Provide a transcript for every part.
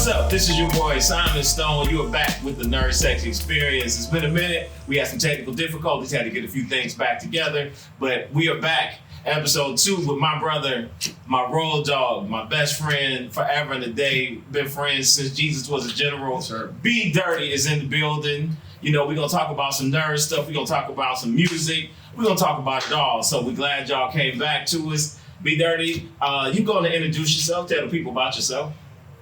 What's up? This is your boy Simon Stone. You are back with the Nerdsexy experience. It's been a minute. We had some technical difficulties, had to get a few things back together, but we are back. Episode 2 with my brother, my road dog, my best friend forever and a day. Been friends since Jesus was a general. Sure. B Dirty is in the building. You know, we're going to talk about some nerd stuff. We're going to talk about some music. We're going to talk about it all. So we're glad y'all came back to us. B Dirty, you going to introduce yourself, tell the people about yourself.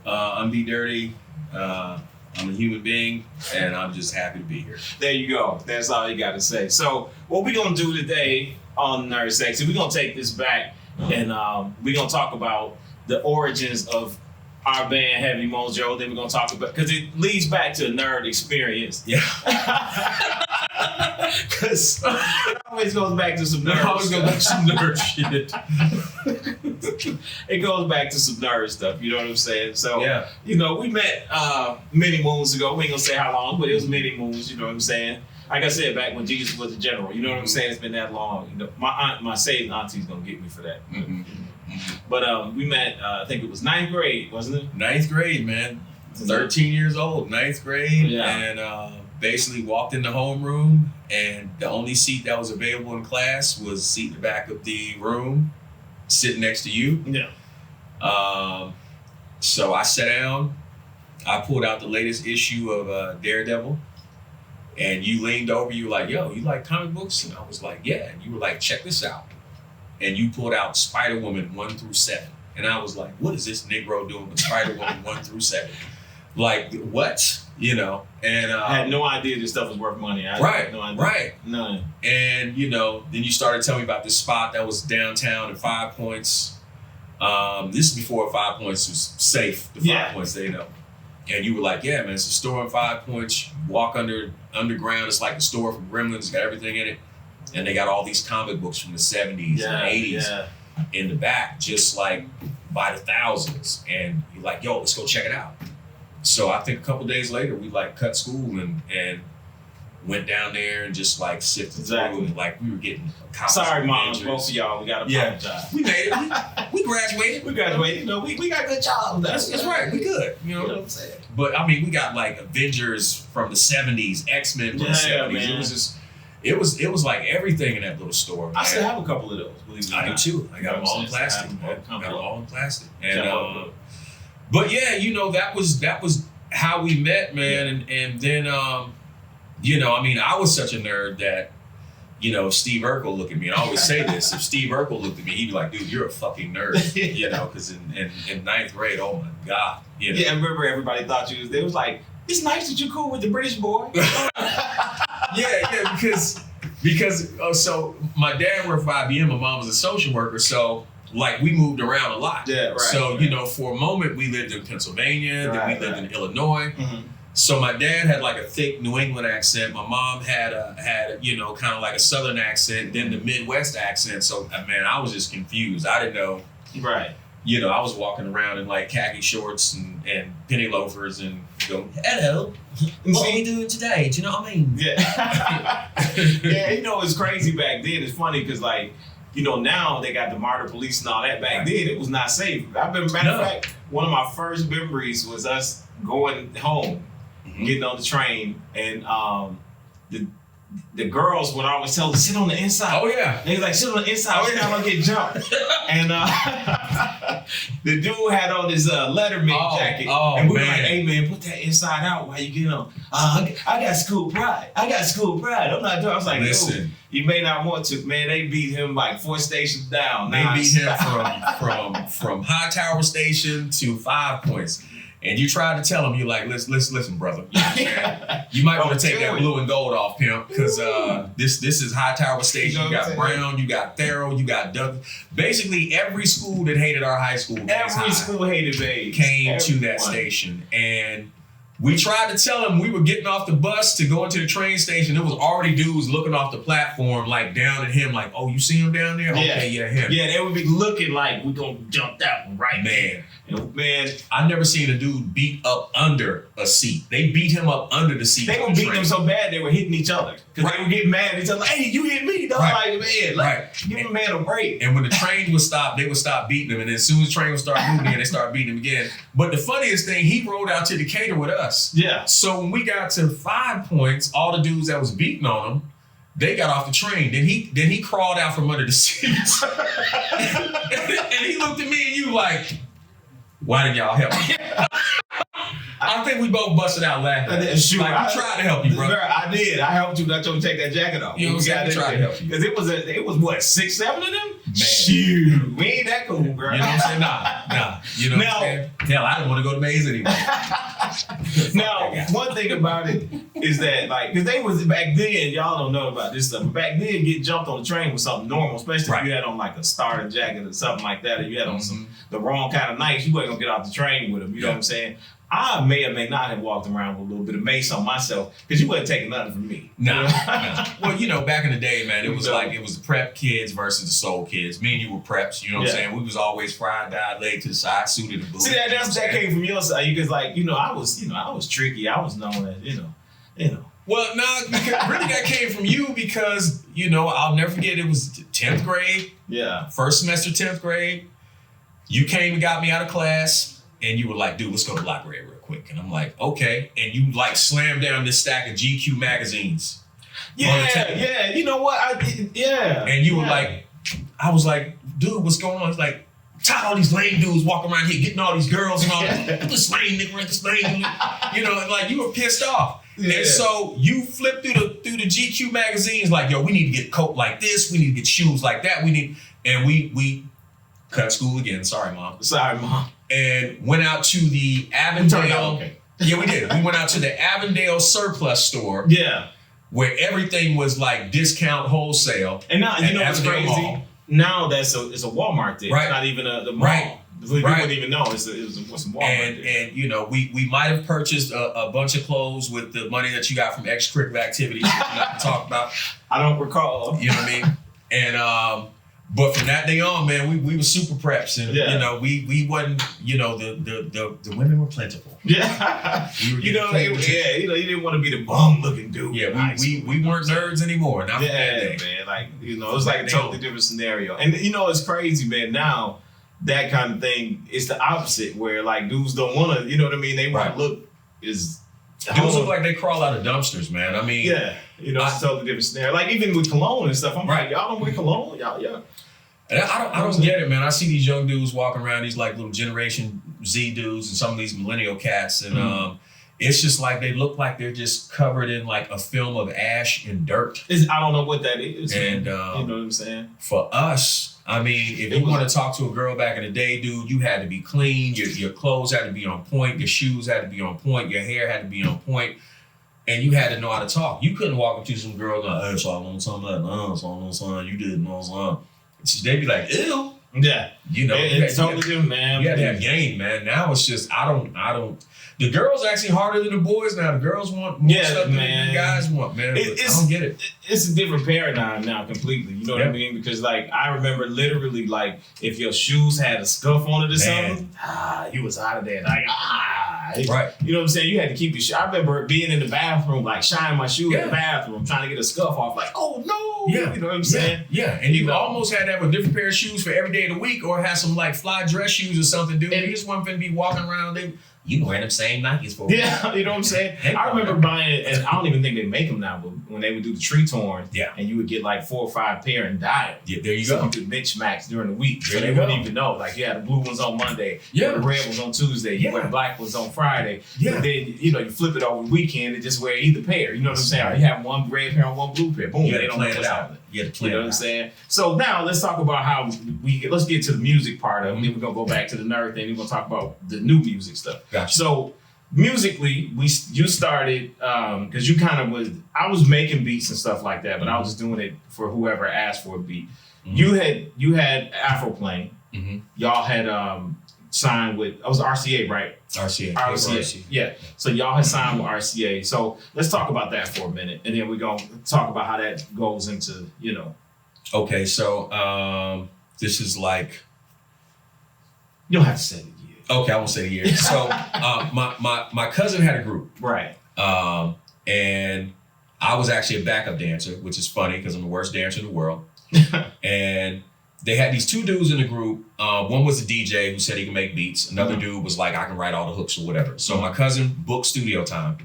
I'm B Dirty. I'm a human being, and I'm just happy to be here. There you go. That's all you got to say. So what we're going to do today on Nerdsexy, we're going to take this back, and we're going to talk about the origins of our band, Heavy Mojo. Then we're going to talk about, because it leads back to a nerd experience. Yeah. Because it always goes back to some nerd It always goes back to some nerd shit. It goes back to some nerd stuff, you know what I'm saying? So, Yeah. you know, we met many moons ago. We ain't going to say how long, but it was many moons, you know what I'm saying? Like I said, back when Jesus was a general, you know what I'm saying? It's been that long. You know, my saved auntie's going to get me for that. Mm-hmm. But we met, I think it was 9th grade, wasn't it? 9th grade, man. 13 years old, 9th grade, Yeah. and basically walked in the homeroom, and the only seat that was available in class was a seat in the back of the room, sitting next to you. Yeah. So I sat down, I pulled out the latest issue of Daredevil, and you leaned over, you were like, yo, you like comic books? And I was like, yeah. And you were like, check this out. And you pulled out Spider-Woman 1 through 7. And I was like, what is this Negro doing with Spider-Woman 1 through 7? Like, what? You know? And I had no idea this stuff was worth money. I had no idea. Right. None. And, you know, then you started telling me about this spot that was downtown at 5 Points. This is before 5 Points was safe, the 5 Points, they know. And you were like, yeah, man, it's a store in 5 Points. You walk underground. It's like a store from Gremlins. It's got everything in it. And they got all these comic books from the 70s and 80s in the back, just like by the thousands. And you're like, yo, let's go check it out. So I think a couple days later, we like cut school and went down there and just like sifted through. And like we were getting sorry, moms, both of y'all, we got to apologize. We made it. We graduated. We graduated. No, we got good jobs. That's right. We good. You know what I'm saying? But I mean, we got like Avengers from the 70s, X-Men from the 70s. Man. It was just, it was like everything in that little store. Man. I still have a couple of those, believe it or I do not. too. I got them all in plastic. Got them all in plastic. And but yeah, you know, that was how we met, man. And then you know, I mean, I was such a nerd that, you know, if Steve Urkel looked at me, and I always say this, if Steve Urkel looked at me, he'd be like, dude, you're a fucking nerd, you know, because in 9th grade, oh my God. You know? Yeah, I remember everybody thought you was, they was like, it's nice that you're cool with the British boy. Yeah, because so my dad worked for IBM, my mom was a social worker, so like we moved around a lot. Yeah, right. So, you know, for a moment we lived in Pennsylvania, then we lived in Illinois. Mm-hmm. So my dad had like a thick New England accent. My mom had a you know, kind of like a Southern accent, then the Midwest accent. So man, I was just confused. I didn't know. Right. You know, I was walking around in like khaki shorts and penny loafers and go, hello, what are we doing today? Do you know what I mean? Yeah. Yeah, you know, it's crazy back then. It's funny because like, you know, now they got the MARTA police and all that. Back then, it was not safe. Matter of fact, one of my first memories was us going home, getting on the train, and the girls would always tell us, sit on the inside. Oh yeah. They was like, sit on the inside, we're not gonna get jumped. And the dude had on his Letterman jacket. And we were like, hey man, put that inside out while you get on. I got school pride. I'm not doing. I was like, listen, dude, you may not want to. Man, they beat him like 4 stations down. They beat him from Hightower Station to 5 Points. And you tried to tell him, you're like, listen, brother. You might want to take that blue and gold off, pimp, because this is Hightower Station. You got Brown, you got Farrell, you got Doug. Basically, every school that hated our high school, every school hated Babe, came to that station. And We tried to tell him we were getting off the bus to go into the train station. There was already dudes looking off the platform, like down at him, like, "Oh, you see him down there? Yeah. Okay, yeah, him." Yeah, they would be looking like we're gonna jump that one right, Man. And, man, I never seen a dude beat up under a seat. They beat him up under the seat. they were beating them so bad they were hitting each other because they were getting mad at each other. Hey, you hit me, dog! Like, man, give a man a break. And when the train would stop, they would stop beating him. And then as soon as the train would start moving again, they start beating him again. But the funniest thing, he rode out to Decatur with us. Yeah. So when we got to 5 points, all the dudes that was beating on him, they got off the train. Then he crawled out from under the seats. And he looked at me and you like, why didn't y'all help me? I think we both busted out laughing. Shoot, like, I tried to help you, bro. I did. I helped you. I told you to take that jacket off. You know what I'm saying? I tried to help you. Because it was what, 6, 7 of them? Man. Shoot. We ain't that cool, bro. You know what I'm saying? Nah. You know what I'm saying? Hell, I didn't want to go to Maze anymore. Now, one thing about it is that, like, because they was back then, y'all don't know about this stuff, but back then, getting jumped on the train was something normal, especially if you had on like a starter jacket or something like that, or you had on the wrong kind of nights, you wasn't gonna get off the train with them. You know what I'm saying? I may or may not have walked around with a little bit of mace on myself because you wasn't taking nothing from me. Nah. Well, you know, back in the day, man, it was like it was the prep kids versus the soul kids. Me and you were preps. You know what I'm saying? We was always fried, dyed, leg to the side, suited and booted. See, that came from your side. Because, like, I was tricky. I was known as, you know. Well, no, really that came from you because, I'll never forget, it was 10th grade. Yeah. First semester, 10th grade. You came and got me out of class. And you were like, dude, let's go to the library real quick. And I'm like, okay. And you like slammed down this stack of GQ magazines. Yeah. You know what? And you were like, I was like, dude, what's going on? It's like, I'm tired of all these lame dudes walking around here getting all these girls and all that. This lame nigga, this lame nigga. And like you were pissed off. Yeah. And so you flipped through the GQ magazines like, yo, we need to get a coat like this. We need to get shoes like that. And we cut school again. Sorry, Mom. And went out to the Avondale. Okay. Yeah, we did. We went out to the Avondale surplus store. Yeah. Where everything was like discount wholesale. And now, you know what's crazy? Mall. Now it's a Walmart there. Right. It's not even the mall. Right. You wouldn't even know. It was a Walmart there. And we might have purchased a bunch of clothes with the money that you got from extracurricular activities that we're not to talk about. I don't recall. You know what I mean? And but from that day on, man, we were super preps, and we wasn't, the women were plentiful. Yeah, you didn't want to be the bum looking dude. Yeah, we weren't nerds anymore. Not man, like it was like a totally different scenario. And it's crazy, man. Now that kind of thing is the opposite, where like dudes don't want to, you know what I mean? They want to look as dudes look like they crawl out of dumpsters, man. I mean, it's a totally different scenario. Like even with cologne and stuff, I'm like, y'all don't wear cologne, y'all. And I don't get it, man. I see these young dudes walking around, these like little Generation Z dudes and some of these millennial cats, and it's just like they look like they're just covered in like a film of ash and dirt. I don't know what that is. And you know what I'm saying? For us, I mean, if you want to talk to a girl back in the day, dude, you had to be clean. Your clothes had to be on point. Your shoes had to be on point. Your hair had to be on point. And you had to know how to talk. You couldn't walk up to some girl like, hey, so I want something like, so I want something, you did no something. They'd be like, ew. Yeah. It's totally different, man. You had to have game, man. Now it's just, I don't. The girls actually harder than the boys now. The girls want more stuff than the guys want, man. I don't get it. It's a different paradigm now completely. You know what I mean? Because like, I remember literally like, if your shoes had a scuff on it or something, you was out of there. Like, right. You know what I'm saying? You had to keep your shoe. I remember being in the bathroom, like shining my shoe in the bathroom, trying to get a scuff off. Like, oh no! Yeah. You know what I'm saying? Yeah. And you almost had to have a different pair of shoes for every day of the week, or have some like fly dress shoes or something, dude. And you just weren't finna be walking around. You wearing them same Nikes for Yeah, you know what I'm saying? I remember buying, and I don't even think they make them now, but when they would do the tree torn, and you would get like 4 or 5 pair and dye them. Yeah, there you go. You could mix max during the week. So they wouldn't even know. Like, you had the blue ones on Monday, the red ones on Tuesday, you wear the black ones on Friday. Yeah. But then, you flip it over the weekend and just wear either pair. You know what I'm saying? Or you have one red pair and one blue pair. Boom, they don't plan it out. You know what I'm saying? So now let's talk about how let's get to the music part of it. Then we're going to go back to the nerd thing. We're going to talk about the new music stuff. Gotcha. So musically, you started, because you kind of I was making beats and stuff like that, but I was just doing it for whoever asked for a beat. You had Afro playing. Y'all had signed with, it was RCA, right? RCA. Yeah. So y'all had signed with RCA. So let's talk about that for a minute, and then we're gonna talk about how that goes into, you know. Okay, so this is like. You don't have to say the year. Okay, I won't say the year. So my cousin had a group, right? And I was actually a backup dancer, which is funny because I'm the worst dancer in the world. And they had these two dudes in the group. One was a DJ who said he can make beats. Another dude was like, I can write all the hooks or whatever. So my cousin booked studio time.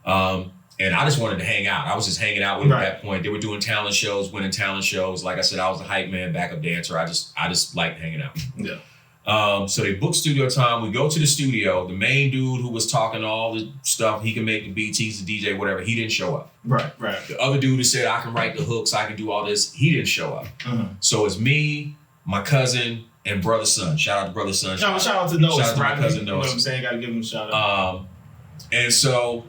And I just wanted to hang out. I was just hanging out with them at that point. They were doing talent shows, winning talent shows. Like I said, I was a hype man, backup dancer. I just liked hanging out. Yeah. So they booked studio time. We go to the studio. The main dude who was talking all the stuff, he can make the beats, he's the DJ, whatever, he didn't show up. Right. The other dude who said, I can write the hooks, I can do all this, he didn't show up. So it's me, my cousin, and Brother Son. Shout out to Brother Son. Shout out to Noah. Shout out to my cousin Noah. You know what I'm saying? Gotta give him a shout out. And so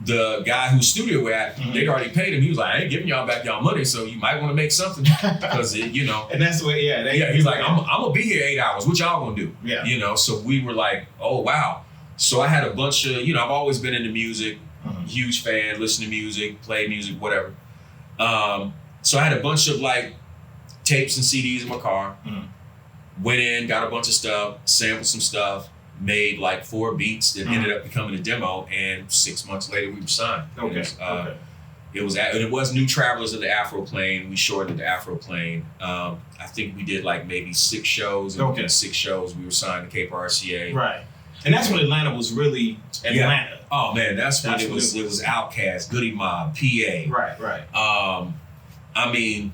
the guy whose studio we're at, they'd already paid him. He was like, I ain't giving y'all back y'all money, so you might want to make something. Because, you know. And that's what, he's like, I'm going to be here 8 hours. What y'all going to do? Yeah. You know, so we were like, oh, wow. So I had a bunch of, you know, I've always been into music, huge fan, listen to music, play music, whatever. So I had a bunch of like tapes and CDs in my car. Went in, got a bunch of stuff, sampled some stuff, made like 4 beats that ended up becoming a demo, and 6 months later we were signed. It was New Travelers of the Afroplane. We shortened the Afroplane. I think we did like maybe 6 shows. And within 6 shows, we were signed to Cape RCA. Right. And that's when Atlanta was really Atlanta. Yeah. Oh man, that's when it was Outkast, Goody Mob, PA. Right. I mean,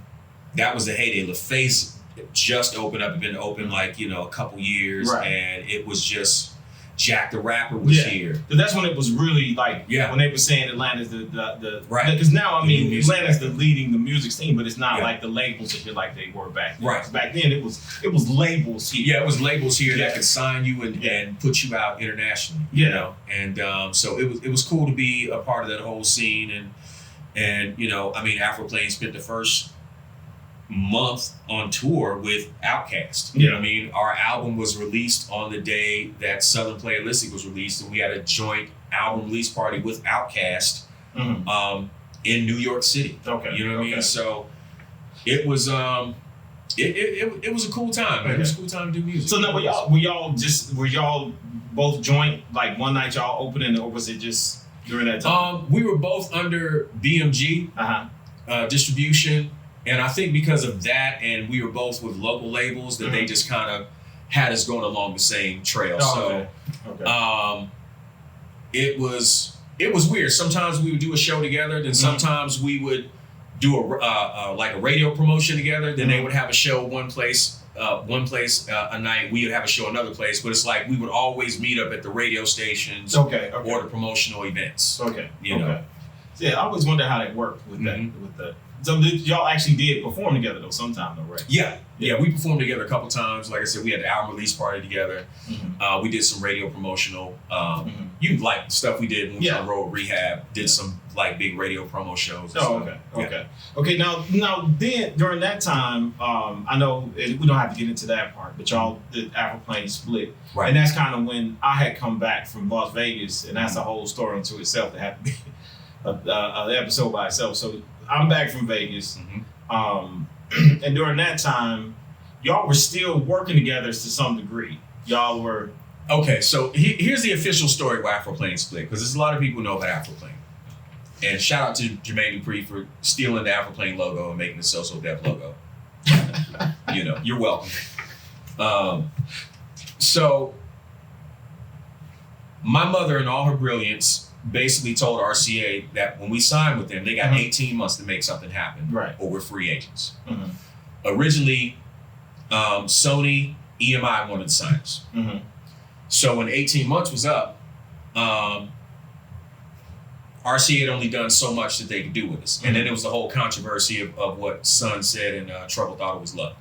that was the heyday. LaFace just opened up, had been open like, you know, a couple years, and it was just Jack the Rapper was here. That's when it was really like, when they were saying Atlanta's the right. Because now, I mean, Atlanta's the leading the music scene, but it's not like the labels that like they were back then. Right. Back then, it was labels here. Yeah, it was labels here that could sign you and put you out internationally. You know, and so it was cool to be a part of that whole scene, and you know, I mean, Afroplane spent the first month on tour with Outkast. You know what I mean? Our album was released on the day that Southern Playalistic was released, and we had a joint album release party with Outkast in New York City. You know what I mean? So it was it was a cool time, man. It was a cool time to do music. So now were y'all both joint, like one night y'all opening, or was it just during that time? We were both under BMG distribution. And I think because of that, and we were both with local labels, that they just kind of had us going along the same trail. It was weird. Sometimes we would do a show together, then sometimes we would do a radio promotion together. Then they would have a show one place a night. We would have a show another place. But it's like we would always meet up at the radio stations or the promotional events. You know? Yeah, I always wonder how that worked with that. With that. So y'all actually did perform together though sometime though, right? Yeah, we performed together a couple times. Like I said, we had the album release party together. We did some radio promotional. You like stuff we did when we were on road rehab. Did some like big radio promo shows. Okay. Now then during that time, I know we don't have to get into that part, but y'all did Afroplane split, and that's kind of when I had come back from Las Vegas, and that's a whole story unto itself. That had to be an episode by itself. So I'm back from Vegas, and during that time, y'all were still working together to some degree. Y'all were... Okay, so here's the official story why Afroplane split, because there's a lot of people who know about Afroplane. And shout out to Jermaine Dupri for stealing the Afroplane logo and making the So Def logo. You know, you're welcome. So my mother, in all her brilliance, basically told RCA that when we signed with them, they got 18 months to make something happen, or we're free agents. Originally, Sony, EMI wanted to sign us. So when 18 months was up, RCA had only done so much that they could do with us. And then there was the whole controversy of what Son said and Trouble Thought It Was Love.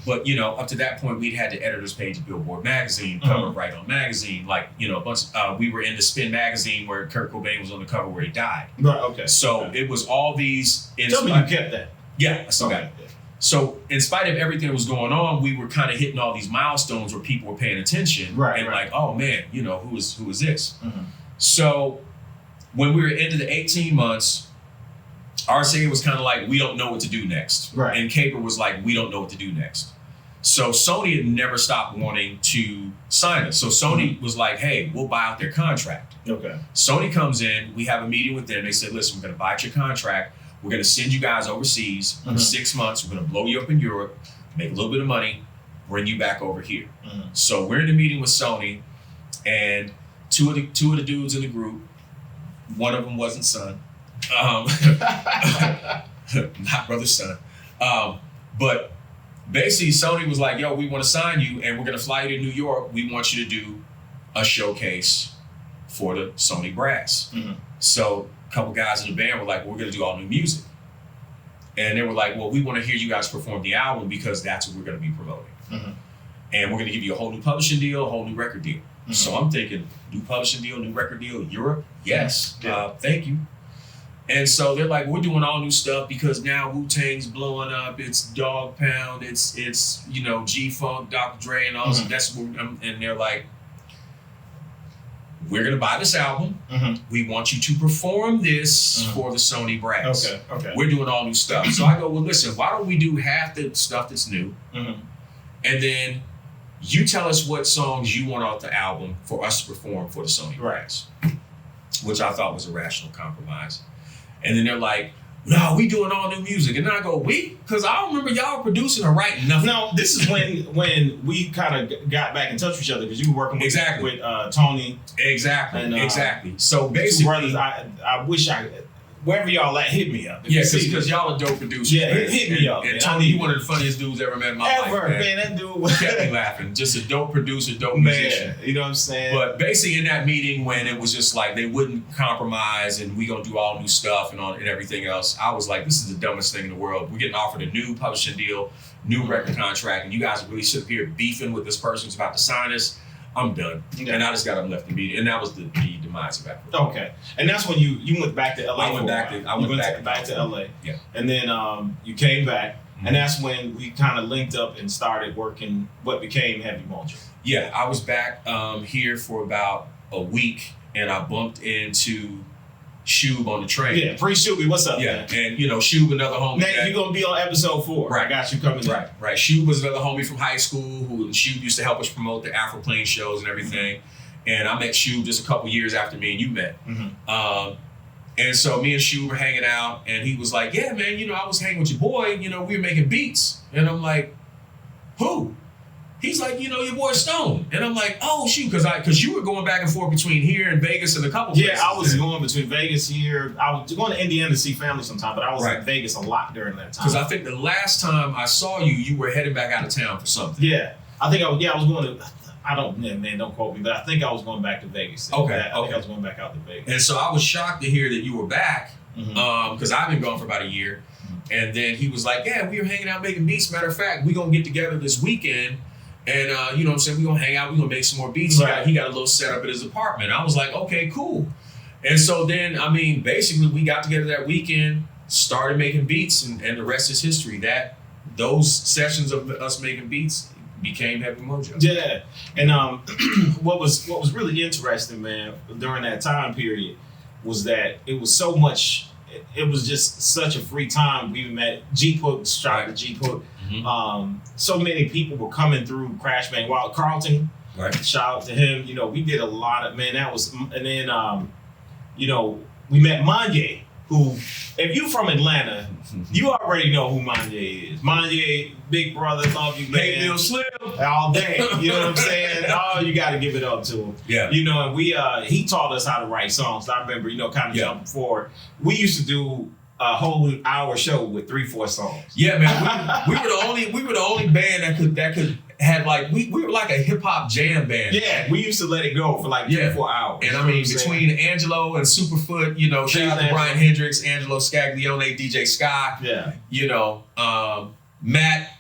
But, you know, up to that point, we'd had the editor's page of Billboard magazine, cover Right On magazine, like, you know, a bunch of, we were in the Spin magazine where Kurt Cobain was on the cover where he died. So it was all these... Tell me you kept that. Yeah, I still got it. So in spite of everything that was going on, we were kind of hitting all these milestones where people were paying attention. Like, oh man, you know, who is this? Mm-hmm. So when we were into the 18 months, RCA was kind of like, we don't know what to do next. Right. And Caper was like, we don't know what to do next. So Sony had never stopped wanting to sign us. So Sony was like, hey, we'll buy out their contract. Okay. Sony comes in, we have a meeting with them. They said, listen, we're going to buy out your contract. We're going to send you guys overseas for 6 months. We're going to blow you up in Europe, make a little bit of money, bring you back over here. So we're in the meeting with Sony, and two of the dudes in the group, one of them wasn't son, not brother's son, but basically Sony was like, yo, we want to sign you, and we're going to fly you to New York. We want you to do a showcase for the Sony brass. So a couple guys in the band were like, we're going to do all new music. And they were like, well, we want to hear you guys perform the album because that's what we're going to be promoting. And we're going to give you a whole new publishing deal, a whole new record deal. So I'm thinking, new publishing deal, new record deal, Europe? Yes. Thank you. And so they're like, we're doing all new stuff because now Wu-Tang's blowing up. It's Dog Pound. It's you know, G-Funk, Dr. Dre, and all that's what, and they're like, we're going to buy this album. We want you to perform this for the Sony brass. Okay. We're doing all new stuff. So I go, well, listen, why don't we do half the stuff that's new? And then you tell us what songs you want off the album for us to perform for the Sony brass, which I thought was a rational compromise. And then they're like, no, we doing all new music. And then I go, we? Because I don't remember y'all producing or writing nothing. No, this is when we kind of got back in touch with each other because you were working with Tony. Exactly, and, exactly. So basically, brothers, I wish wherever y'all at, hit me up. Yeah, because y'all are dope producers. Yeah, hit me up. And Tony, you one of the funniest dudes ever met in my life. Man, that dude kept me laughing. Just a dope producer, dope musician. You know what I'm saying? But basically in that meeting when it was just like they wouldn't compromise and we gonna do all new stuff and everything else, I was like, this is the dumbest thing in the world. We're getting offered a new publishing deal, new record contract, and you guys really sit here beefing with this person who's about to sign us. I'm done. Yeah. And I just got up and left the meeting. And that was the demise of that. Okay. And that's when you went back to LA. I went back to LA. Yeah. And then you came back. And that's when we kind of linked up and started working what became Heavy Mojo. Yeah. I was back here for about a week and I bumped into Shub on the train. Yeah, pre-Shuby, what's up? Yeah, man? And you know, Shub, another homie. Now you're gonna be on episode 4. Right, I got you coming. Right. Shub was another homie from high school who Shub used to help us promote the Afroplane shows and everything. And I met Shub just a couple years after me and you met. And so me and Shub were hanging out, and he was like, "Yeah, man, you know, I was hanging with your boy. You know, we were making beats." And I'm like, "Who?" He's like, you know, your boy Stone. And I'm like, oh, shoot, because you were going back and forth between here and Vegas and a couple places. Yeah, I was going between Vegas here. I was going to Indiana to see family sometime, but I was in Vegas a lot during that time. Because I think the last time I saw you, you were heading back out of town for something. Yeah. I think I was going to, don't quote me, but I think I was going back to Vegas. Okay. I think I was going back out to Vegas. And so I was shocked to hear that you were back, because I've been gone for about a year. And then he was like, yeah, we were hanging out making beats. Matter of fact, we're going to get together this weekend. And, you know what I'm saying, we're going to hang out, we're going to make some more beats. Right. He got a little setup at his apartment. I was like, okay, cool. And so then, I mean, basically we got together that weekend, started making beats, and the rest is history. Those sessions of us making beats became Heavy Mojo. Yeah. And what was really interesting, man, during that time period was that it was so much, it was just such a free time. We met G-Pook, shout out to G-Pook. So many people were coming through Crash Bang. Wild Carlton, shout out to him. You know, we did a lot of, man, that was, and then, you know, we met Manye, who, if you from Atlanta, you already know who Manye is. Manye, big brother, love you, man. Hey, Bill Slim. All day, you know what I'm saying? Oh, you got to give it up to him. Yeah. You know, and he taught us how to write songs. I remember, you know, kind of jumping forward. We used to do a whole hour show with 3-4 songs. Yeah, man. We were the only band that could had like we were like a hip hop jam band. Yeah, we used to let it go for like 3 or 4 hours. And I mean, between Angelo and Superfoot, you know, shout out to Brian Hendricks, Angelo Scaglione, DJ Sky. You know, Matt,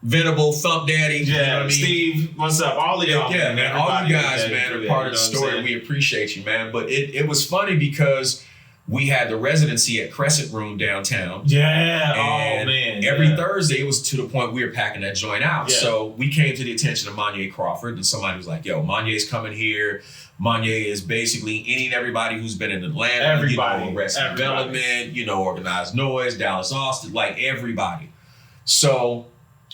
Venable, Thump Daddy. Yeah, you know what I mean? Steve, what's up? All of y'all. Yeah, man. All you guys, man, are part of the story. We appreciate you, man. But it was funny because we had the residency at Crescent Room downtown. Yeah. And oh man. every Thursday, it was to the point we were packing that joint out. Yeah. So we came to the attention of Monye Crawford, and somebody was like, "Yo, Monye's coming here." Monye is basically any and everybody who's been in Atlanta, Everybody. Arrested Development, Organized Noise, Dallas Austin, like everybody. So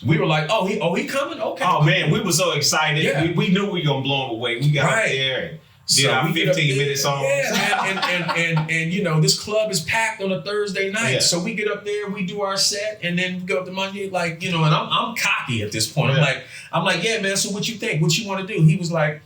we were like, "Oh, he coming? Okay." Oh man, we were so excited. Yeah. We knew we were gonna blow him away. We got up there and did our 15-minute songs. Yeah, and this club is packed on a Thursday night. Yeah. So we get up there, we do our set, and then we go up to Monye, and I'm cocky at this point. Yeah. I'm like, yeah, man, so what you think? What you want to do? He was like,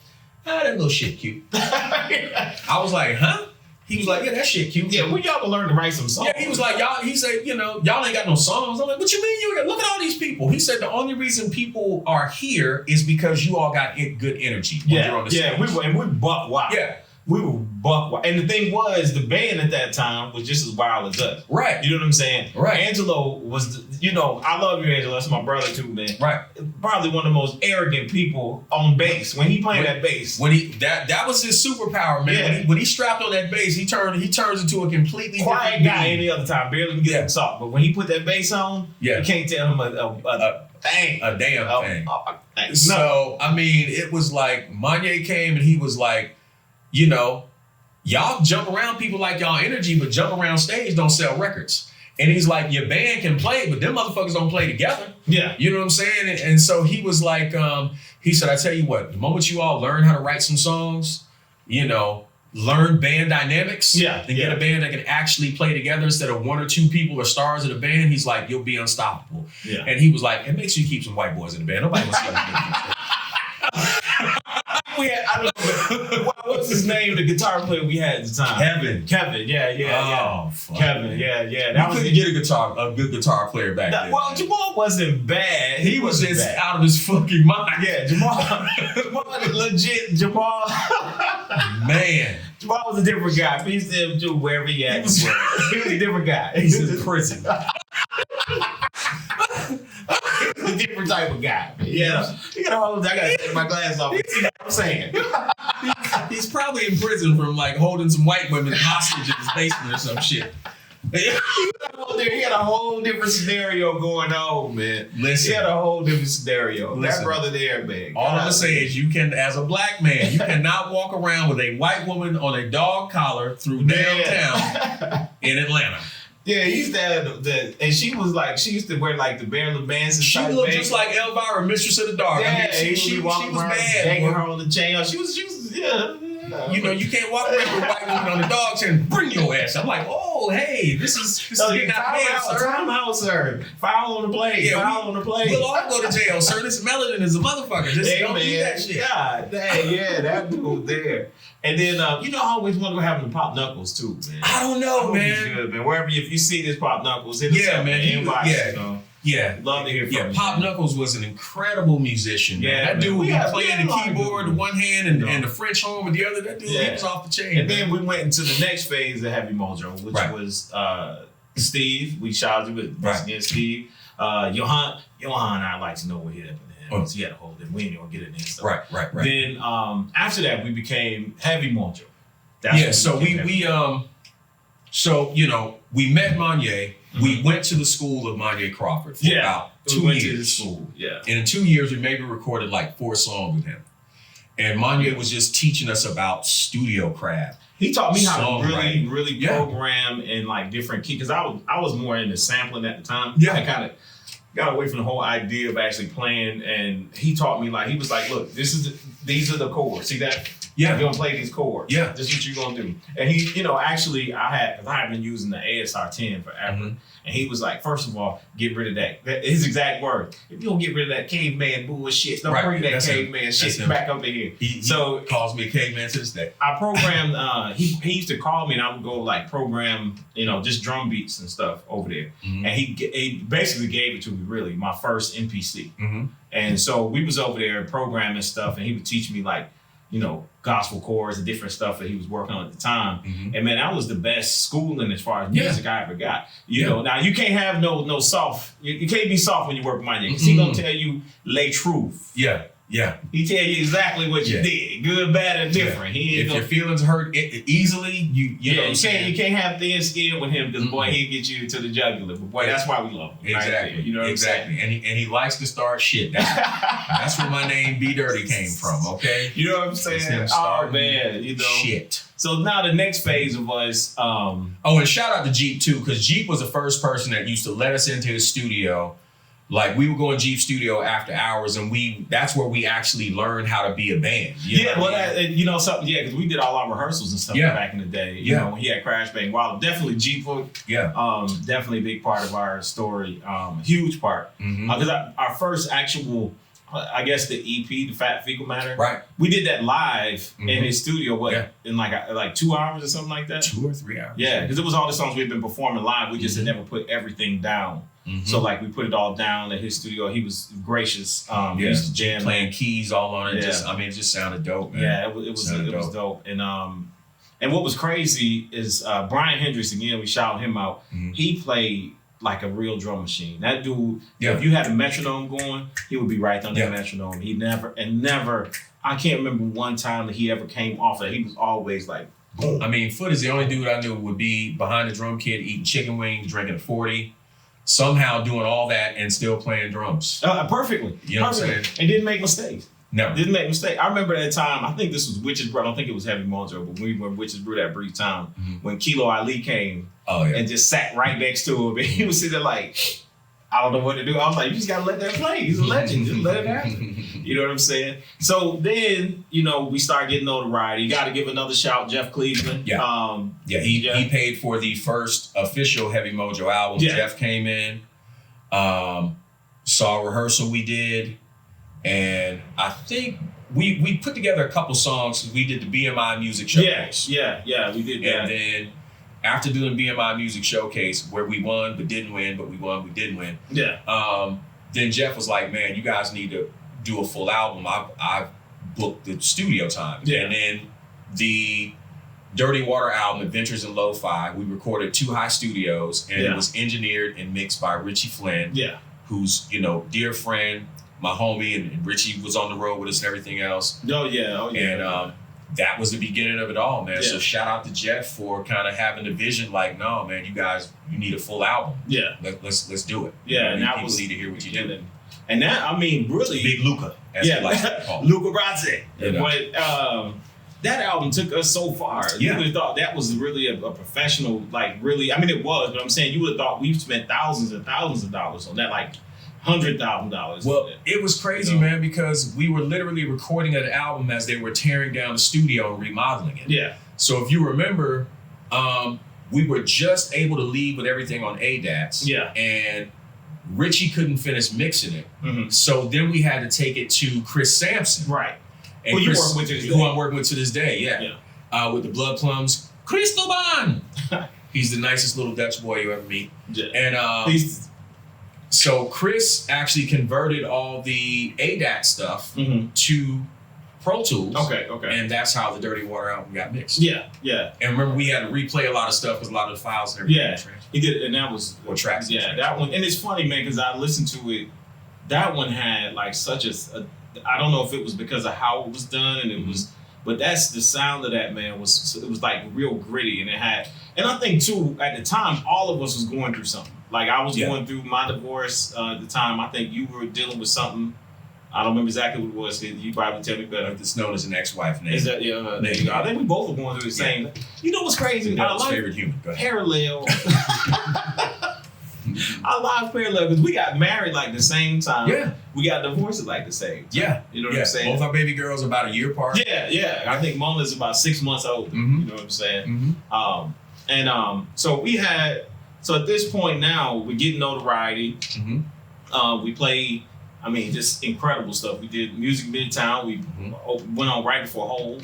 that little shit cute. I was like, huh? He was like, yeah, that shit cute. Yeah, when y'all gonna learn to write some songs? Yeah, he was like, he said, y'all ain't got no songs. I'm like, what you mean you got? Look at all these people. He said the only reason people are here is because you all got good energy when you're on the stage. We buck wild. Yeah. We were buck wild. And the thing was, the band at that time was just as wild as us. Right. You know what I'm saying? Right. Angelo was, I love you, Angelo. That's my brother too, man. Right. Probably one of the most arrogant people on bass. When he played that bass. When that was his superpower, man. Yeah. When he strapped on that bass, he turns into a completely quiet different guy being. any other time, barely get him soft. But when he put that bass on, you can't tell him a thing. A damn thing. No. So, it was like Monye came and he was like, y'all jump around people like y'all energy, but jump around stage don't sell records. And he's like, your band can play, but them motherfuckers don't play together. Yeah. You know what I'm saying? And so he was like, he said, I tell you what, the moment you all learn how to write some songs, learn band dynamics, and get a band that can actually play together instead of one or two people are stars of the band, he's like, you'll be unstoppable. Yeah. And he was like, and make sure you keep some white boys in the band. Nobody wants to what was his name? The guitar player we had at the time. Kevin. Yeah. Oh, fuck. Kevin. Yeah. That couldn't get a good guitar player back then. Well, Jamal wasn't bad. He was just out of his fucking mind. Yeah, Jamal legit. Jamal. Man. Jamal was a different guy. He used to do wherever he at. He was a different guy. He's in prison. A different type of guy. Yeah, he got a whole. I gotta take my glass off. See what I'm saying? He's probably in prison from holding some white women hostage in his basement or some shit. He had a whole different scenario going on, man. Listen, he had a whole different scenario. That brother there, man. All I'm gonna say is, you can, as a black man, you cannot walk around with a white woman on a dog collar through downtown in Atlanta. Yeah, he used to have and she used to wear the Marilyn Manson. She looked just like Elvira, Mistress of the Dark. Yeah, she was bad. Hanging her on the chain. She was you can't walk around with a white woman on the dog chain and bring your ass. I'm like, oh, hey, this is getting out of hand, sir. Time out, sir. Foul on the play. Yeah, foul on the play. We'll all go to jail, sir. This melanin is a motherfucker. Just don't do that shit. God, that dude there. And then, I always wonder what happened to Pop Knuckles, too, man. I don't know, man. Good, man. Wherever, if you see this Pop Knuckles, hit us up, man. Yeah. Love to hear from you. Pop Knuckles was an incredible musician, man. That dude was playing the keyboard with one hand and the French horn with the other. That dude, he was off the chain. And then we went into the next phase of Heavy Mojo, which was Steve. We shouted with again, Steve. Johan, I'd like to know what hit happened to him. He had a whole thing. We ain't gonna get into it. Right. Then after that, we became Heavy Mojo. We met Monye. Mm-hmm. We went to the school of Monye Crawford for about 2 years. And in 2 years, we maybe recorded 4 songs with him. And Monye was just teaching us about studio craft. He taught me how to really program in different keys. Because I was more into sampling at the time. Yeah. I kind of got away from the whole idea of actually playing. And he taught me he was like, look, these are the chords. See that? Yeah, you're gonna play these chords. Yeah, this is what you're gonna do. And he, actually, I had been using the ASR 10 forever, and he was like, first of all, get rid of that. His exact word: if you don't get rid of that caveman bullshit, don't bring that caveman shit back up in here. He calls me a caveman to this day. I programmed. He used to call me, and I would go program, just drum beats and stuff over there. Mm-hmm. And he basically gave it to me, really, my first MPC. Mm-hmm. And so we was over there programming stuff, and he would teach me gospel chords and different stuff that he was working on at the time. Mm-hmm. And man, that was the best schooling as far as music I ever got. You know, now you can't have no soft, you can't be soft when you work with Monye, because he gonna tell you lay truth. Yeah. Yeah. He tell you exactly what you did, good, bad, or different. He if your feelings hurt easily, you know what I'm saying? You can't have thin skin with him because boy, he'll get you to the jugular. But boy, that's why we love him. Exactly. Right, you know what I'm saying? And he likes to start shit. That's where my name B Dirty came from. Okay. You know what I'm saying? Oh man, you know shit. So now the next phase of us. And shout out to Jeep too, because Jeep was the first person that used to let us into his studio. Like we would go in Jeep studio after hours, and that's where we actually learned how to be a band. Because we did all our rehearsals and stuff back in the day. You know, when he had Crash Bang Wild, definitely Jeep. Definitely a big part of our story. Huge part. Because our first actual, I guess the EP, the Fat Fecal Matter. Right. We did that live in his studio. In like 2 hours or something like that. 2 or 3 hours. Yeah, because it was all the songs we've been performing live. We just had never put everything down. So like we put it all down at his studio. He was gracious. He used to jam, playing keys all on it. It just sounded dope, man. Yeah, it was dope. And what was crazy is Brian Hendricks, again, we shout him out. He played like a real drum machine. That dude, if you had a metronome going, he would be right on that metronome. He never, I can't remember one time that he ever came off that. He was always like, boom. I mean, Foot is the only dude I knew would be behind the drum kit, eating chicken wings, drinking a 40. Somehow doing all that and still playing drums. Perfectly. You know what I'm saying? And didn't make mistakes. No. Didn't make mistakes. I remember that time, I think this was Witch's Brew. I don't think it was Heavy Mojo, but we were Witch's Brew that brief time when Kilo Ali came and just sat right next to him. And he was sitting there like, I don't know what to do. I was like, you just got to let that play. He's a legend. Just let it happen. You know what I'm saying? So then, we start getting notoriety. You got to give another shout, Jeff Cleveland. He paid for the first official Heavy Mojo album. Jeff came in, saw a rehearsal we did, and I think we put together a couple songs. We did the BMI Music Showcase. Yeah, we did that. And then after doing BMI Music Showcase, where we won but didn't win, but we won, we didn't win. Then Jeff was like, man, you guys need to do a full album. I booked the studio time. And then the Dirty Water album, Adventures in Lo-Fi, we recorded 2 High Studios, and it was engineered and mixed by Richie Flynn, who's, dear friend, my homie, and Richie was on the road with us and everything else. And that was the beginning of it all, man. So shout out to Jeff for kind of having the vision, like, no, man, you need a full album. Let's do it. And people need to hear what you do. And that, I mean, really, Big Luca, as we like to call him. Luca Razzi. But that album took us so far. You would have thought that was really a professional, like really, I mean, it was, but I'm saying you would have thought we've spent thousands and thousands of dollars on that, like $100,000. Well, it was crazy, man, because we were literally recording an album as they were tearing down the studio and remodeling it. So if you remember, we were just able to leave with everything on ADATs. And Richie couldn't finish mixing it. So then we had to take it to Chris Sampson. And who you work with to this day. Who I'm working with to this day, with the Blood Plums. Cristoban! He's the nicest little Dutch boy you ever meet. And so Chris actually converted all the ADAT stuff to Pro Tools. And that's how the Dirty Water album got mixed. And remember, we had to replay a lot of stuff because a lot of the files and everything. He did, and that was tracks. That one, and it's funny, man, because I listened to it. That one had like such a I don't know if it was because of how it was done, and it was, but that's the sound of that, man. It was like real gritty, and it had, and I think too at the time all of us was going through something. Like I was going through my divorce at the time. I think you were dealing with something. I don't remember exactly what it was. You probably tell me better. It's known as an ex-wife name. Is that there you go. I think we both were going through the same. You know what's crazy? Neil's favorite human. Go ahead. Parallel. I love parallel because we got married like the same time. We got divorced at like the same time. You know what I'm saying? Both our baby girls are about a year apart. I think Mona's about 6 months older. You know what I'm saying? So at this point now, we're getting notoriety. We play, I mean, just incredible stuff. We did Music Midtown. We went on right before Hole.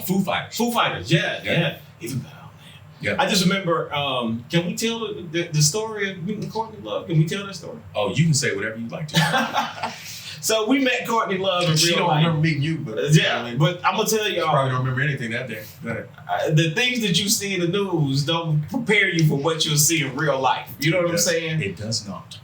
Foo Fighters. Foo Fighters, even better. I just remember, can we tell the story of Meeting Courtney Love? Can we tell that story? Oh, you can say whatever you'd like to. So we met Courtney Love in real She don't life. remember meeting you, but But I'm gonna tell she y'all, probably don't remember anything that day. Go ahead. the things that you see in the news don't prepare you for what you'll see in real life. You know what I'm saying? It does not.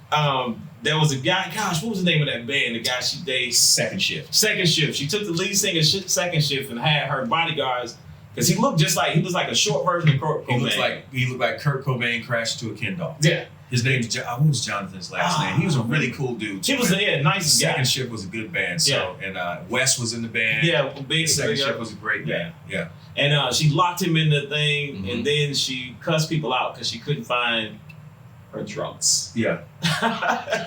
There was a guy. Gosh, what was the name of that band? The guy she dated. Second shift. Second Shift. She took the lead singer Second Shift and had her bodyguards because he looked just like he was like a short version of Kurt Cobain. He looked like Kurt Cobain crashed into a Ken doll. Yeah. His name's what was Jonathan's last name? He was a really cool dude. He was nice guy. Second Shift was a good band. So and Wes was in the band. Yeah, big Second Shift was a great band. Yeah. And she locked him in the thing, and then she cussed people out because she couldn't find her drugs. Yeah.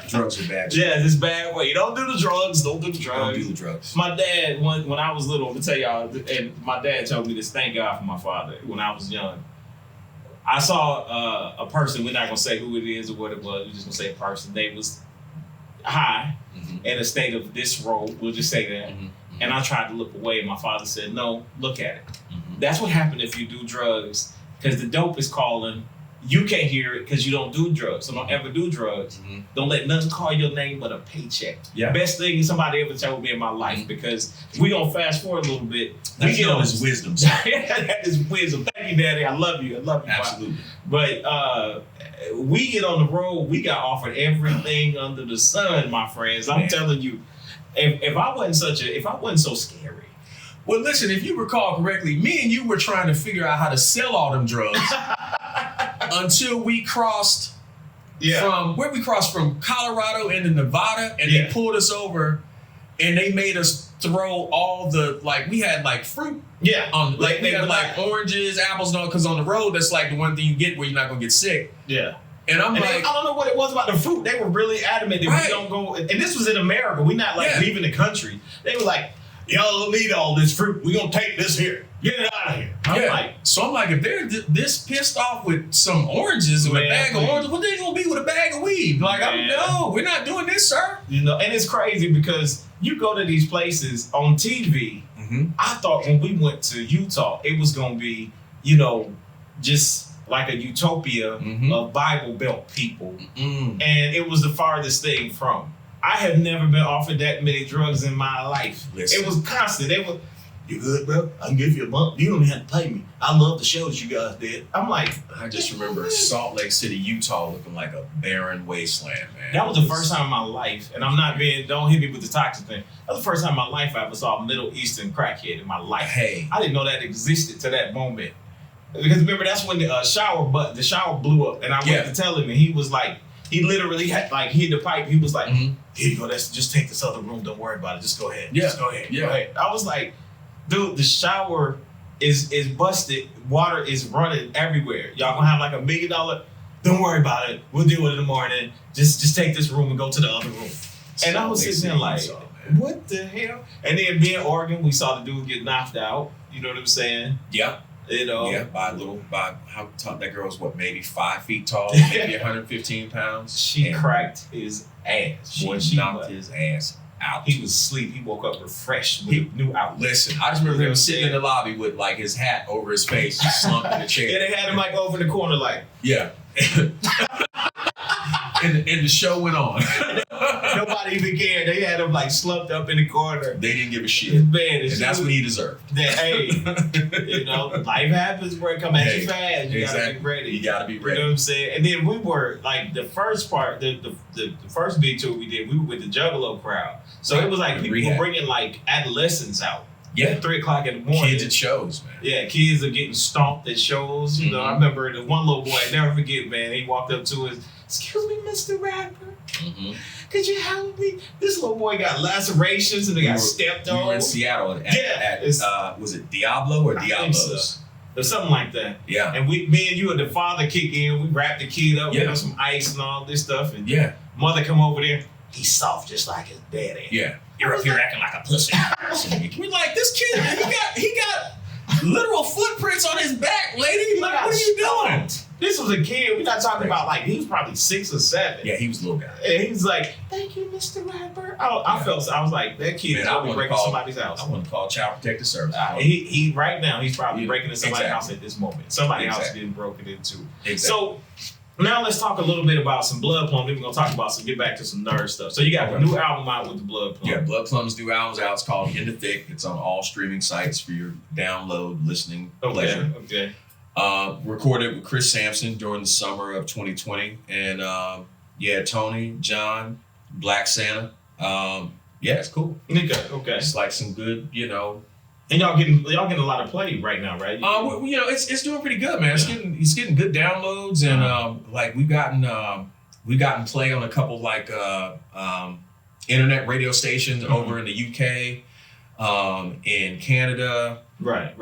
Drugs are bad. Yeah, it's bad way. Don't do the drugs. Don't do the drugs. Don't do the drugs. My dad, when I was little, I'm gonna tell y'all, and my dad told me this. Thank God for my father. When I was young, I saw a person. We're not gonna say who it is or what it was. We're just gonna say a person. They was high in a state of disrobe. We'll just say that. And I tried to look away, and my father said, "No, look at it. That's what happened if you do drugs, because the dope is calling." You can't hear it because you don't do drugs. So don't ever do drugs. Don't let nothing call your name but a paycheck. Yeah. Best thing somebody ever told me in my life, because we gonna fast forward a little bit. That's known as wisdom. That is wisdom. Thank you, Daddy. I love you. I love you. Absolutely. But we get on the road. We got offered everything under the sun, my friends. I'm telling you, if I wasn't so scary. Well, listen, if you recall correctly, me and you were trying to figure out how to sell all them drugs until we crossed from Colorado into Nevada, and they pulled us over, and they made us throw all the we had fruit. Yeah, on we had oranges, apples, and all, because on the road that's like the one thing you get where you're not gonna get sick. Yeah. And I don't know what it was about the fruit. They were really adamant that we don't go. And this was in America. We're not leaving the country. They were like, y'all don't need all this fruit. We're going to take this here. Get it out of here. I'm like, if they're this pissed off with some oranges and a bag of oranges, what they going to be with a bag of weed? No, we're not doing this, sir. And it's crazy because you go to these places on TV. I thought when we went to Utah, it was going to be, just like a utopia of Bible Belt people. And it was the farthest thing from. I have never been offered that many drugs in my life. Listen. It was constant. They were, you good, bro? I can give you a bump. You don't even have to pay me. I love the shows you guys did. I'm like, I just remember Salt Lake City, Utah looking like a barren wasteland, man. That was the first time in my life, and I'm not don't hit me with the toxic thing. That was the first time in my life I ever saw a Middle Eastern crackhead in my life. Hey. I didn't know that existed to that moment. Because remember, that's when the shower blew up, and I went to tell him, and he was like, he literally had hit the pipe. He was like, here you go, just take this other room. Don't worry about it. Just go ahead. Yeah. Just go ahead. Yeah. Go ahead. I was like, dude, the shower is busted. Water is running everywhere. Y'all gonna have $1 million. Don't worry about it. We'll deal with it in the morning. Just take this room and go to the other room. And I was sitting there like, what the hell? And then me in Oregon, we saw the dude get knocked out. You know what I'm saying? Yeah. By how tall that girl was, maybe 5 feet tall, maybe 115 pounds. She cracked his ass. She knocked his ass out. He was asleep. He woke up refreshed with a new outfit. Listen, I just remember him sitting in the lobby with his hat over his face, just slumped in the chair. Yeah, they had him over in the corner Yeah. and the show went on. Nobody even cared. They had him slumped up in the corner. They didn't give a shit. And that's what he deserved. Hey, life happens, bro. Come at you fast. You gotta be ready. You gotta be ready. You know what I'm saying? And then we were the first part, the first big tour we did, we were with the Juggalo crowd. So it was people were bringing adolescents out. Yeah, 3 o'clock in the morning. Kids at shows, man. Yeah, kids are getting stomped at shows. You know, I remember the one little boy, I never forget, man. He walked up to us, "Excuse me, Mr. Rapper. Could you help me?" This little boy got lacerations and they got stepped on. We were in Seattle at was it Diablo or Diablos? Or something like that. Yeah. And me and you and the father kick in. We wrapped the kid up with some ice and all this stuff. And mother come over there. He's soft just like his daddy. Yeah. You're up here acting like a pussy. We're like, this kid, he got literal footprints on his back, lady. What are you doing? This was a kid. We're not talking about he was probably 6 or 7. Yeah, he was a little guy. And he was like, "Thank you, Mr. Rapper." I was like, that kid is probably breaking somebody's house. I want to call Child Protective Service. He right now he's probably breaking into somebody's house at this moment. Somebody's house getting broken into. Exactly. So Now let's talk a little bit about some Blood Plum. Then we're gonna talk about get back to some nerd stuff. So you got a new album out with the Blood Plum. Yeah, Blood Plum's new album's out. It's called In the Thick. It's on all streaming sites for your download, listening pleasure. Okay. Recorded with Chris Sampson during the summer of 2020. And Tony, John, Black Santa. It's cool. Okay. It's like some good, And y'all getting a lot of play right now, right? It's doing pretty good, man. It's getting good downloads, and we've gotten play on a couple internet radio stations over in the UK, in Canada. Right.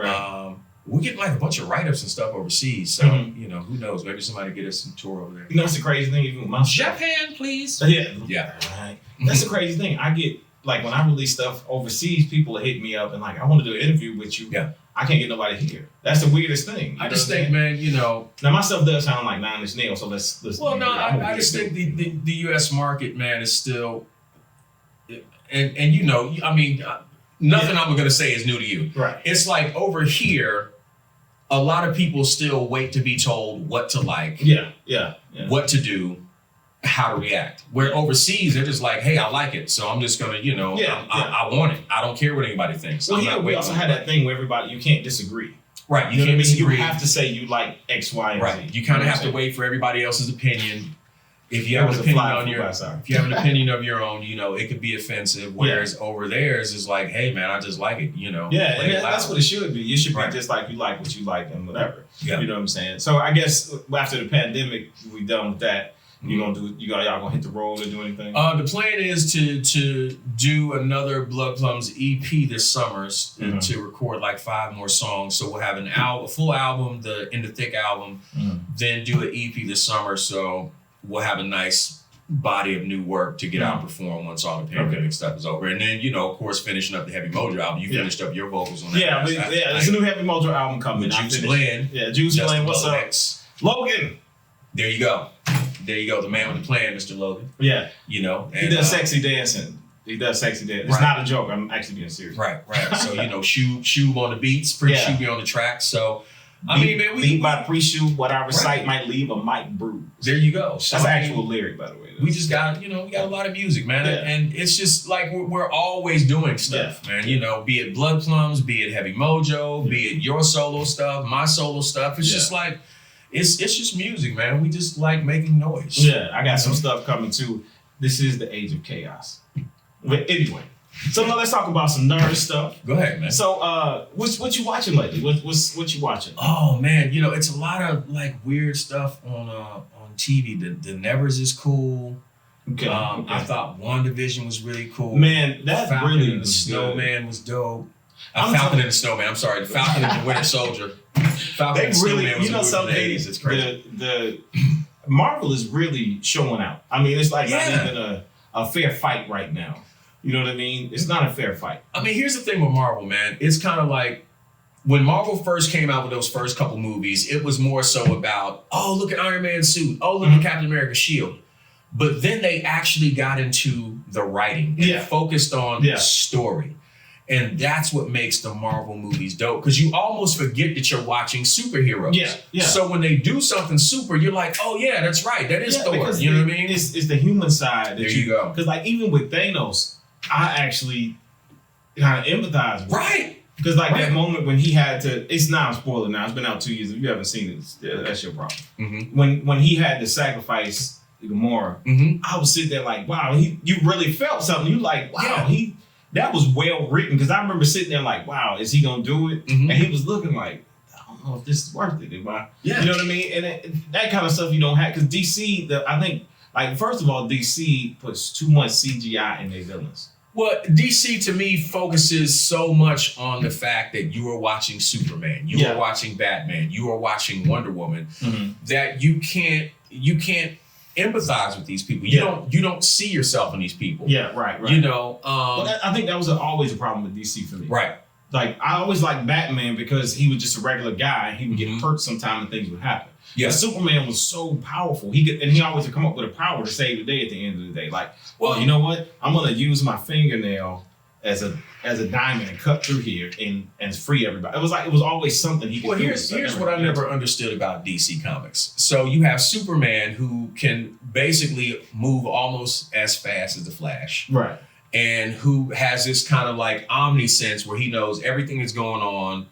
We're getting like a bunch of write-ups and stuff overseas. So who knows? Maybe somebody get us some tour over there. That's the crazy thing. Even with my Japan, please. Yeah. Right. That's the crazy thing. I get. Like when I release stuff overseas, people hit me up and like, I want to do an interview with you. Yeah. I can't get nobody here. That's the weirdest thing. I just think, man, Now my stuff does sound like Nine Inch Nails, so let's. Well, no, I just think the U.S. market, man, is still, and nothing I'm going to say is new to you. Right. It's like over here, a lot of people still wait to be told what to like. Yeah. What to do. How to react. Where overseas, they're just like, hey, I like it, so I'm just gonna, I want it. I don't care what anybody thinks. Well, we also had that thing where you can't disagree. Right, you can't disagree. You have to say you like X, Y, and Z. Right, you kind of have to wait for everybody else's opinion. If you have an opinion of your own, it could be offensive. Whereas over theirs is like, hey, man, I just like it. Yeah, and that's what it should be. It should be just like you like what you like and whatever. Yeah. You know what I'm saying? So I guess after the pandemic, we done with that. Y'all gonna hit the road or do anything? The plan is to do another Blood Plum's EP this summer and to record like 5 more songs. So we'll have a full album, the In the Thick album, then do an EP this summer. So we'll have a nice body of new work to get out and perform once all the pandemic stuff is over. And then, of course, finishing up the Heavy Mojo album. You finished up your vocals on that. There's a new Heavy Mojo album coming. Juice Blend. Yeah, Juice Blend. What's up? Logan. There you go. The man with the plan, Mr. Logan. Yeah. He does sexy dancing. It's not a joke. I'm actually being serious. Right. So, Shub on the beats, Pre-Shub on the track. So, beat by Pre-Shub, what I recite might leave a mic bruise. There you go. So, that's an actual lyric, by the way. We just got, we got a lot of music, man. Yeah. And it's just like we're always doing stuff, man. Be it Blood Plums, be it Heavy Mojo, be it your solo stuff, my solo stuff. It's just like, it's just music, man. We just like making noise. Yeah, I got some stuff coming too. This is the age of chaos. But anyway, so now let's talk about some nerd stuff. Go ahead, man. So, what you watching lately? What you watching? Oh man, it's a lot of like weird stuff on TV. The Nevers is cool. Okay. I thought WandaVision was really cool. Man, that Falcon really and the was Snowman good. Was dope. Falcon and the Snowman. I'm sorry, Falcon and the Winter Soldier. Falcon and Snowman was some days. It's crazy. The Marvel is really showing out. I mean, it's like not even a fair fight right now. You know what I mean? It's not a fair fight. I mean, here's the thing with Marvel, man. It's kind of like when Marvel first came out with those first couple movies, it was more so about, oh, look at Iron Man's suit. Oh, look at Captain America's shield. But then they actually got into the writing and focused on the story. And that's what makes the Marvel movies dope, because you almost forget that you're watching superheroes. Yeah. So when they do something super, you're like, oh yeah, that's right. That is Thor. You know what I mean? It's the human side. There you go. Because like even with Thanos, I actually kind of empathize with right. Because like that moment when he had to, it's not a spoiler now. It's been out 2 years. If you haven't seen it, that's your problem. Mm-hmm. When he had to sacrifice Gamora, I was sitting there like, wow, you really felt something. You like, wow, that was well written, because I remember sitting there like, wow, is he gonna do it? And he was looking like, I don't know if this is worth it. You know what I mean? And that kind of stuff you don't have, because DC, I think, like, first of all, DC puts too much CGI in their villains. Well, DC to me focuses so much on the fact that you are watching Superman, you are watching Batman, you are watching Wonder Woman, that you can't empathize with these people. You don't see yourself in these people. Yeah, right. I think that was always a problem with DC for me. Right. Like, I always liked Batman because he was just a regular guy. He would get hurt sometime and things would happen. Yeah. But Superman was so powerful. He always would come up with a power to save the day at the end of the day. Like, well, you know what? I'm gonna use my fingernail as a diamond and cut through here and free everybody. It was always something he could do. Here's what I never understood about DC Comics. So you have Superman who can basically move almost as fast as the Flash. Right. And who has this kind of like omniscience where he knows everything that's going on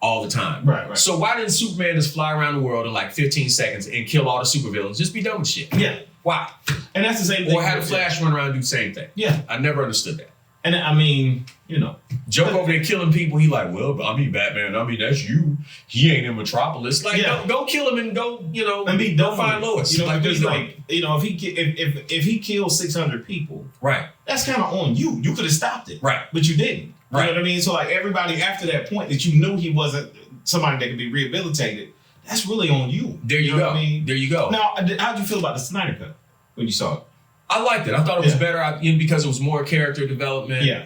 all the time. Right. So why didn't Superman just fly around the world in like 15 seconds and kill all the supervillains? Just be done with shit. Yeah. Why? And that's the same thing. Or have the Flash run around and do the same thing. Yeah. I never understood that. And I mean, Joke over there killing people. He like, well, I mean, Batman. I mean, that's you. He ain't in Metropolis. Like, go kill him and go, and be don't find Lois. Because if he kills 600 people, right, that's kind of on you. You could have stopped it, right, but you didn't. Right. You know what I mean? So like everybody after that point that you knew he wasn't somebody that could be rehabilitated, that's really on you. There you go. What I mean? There you go. Now, how'd you feel about the Snyder Cut when you saw it? I liked it. I thought it was better because it was more character development. Yeah.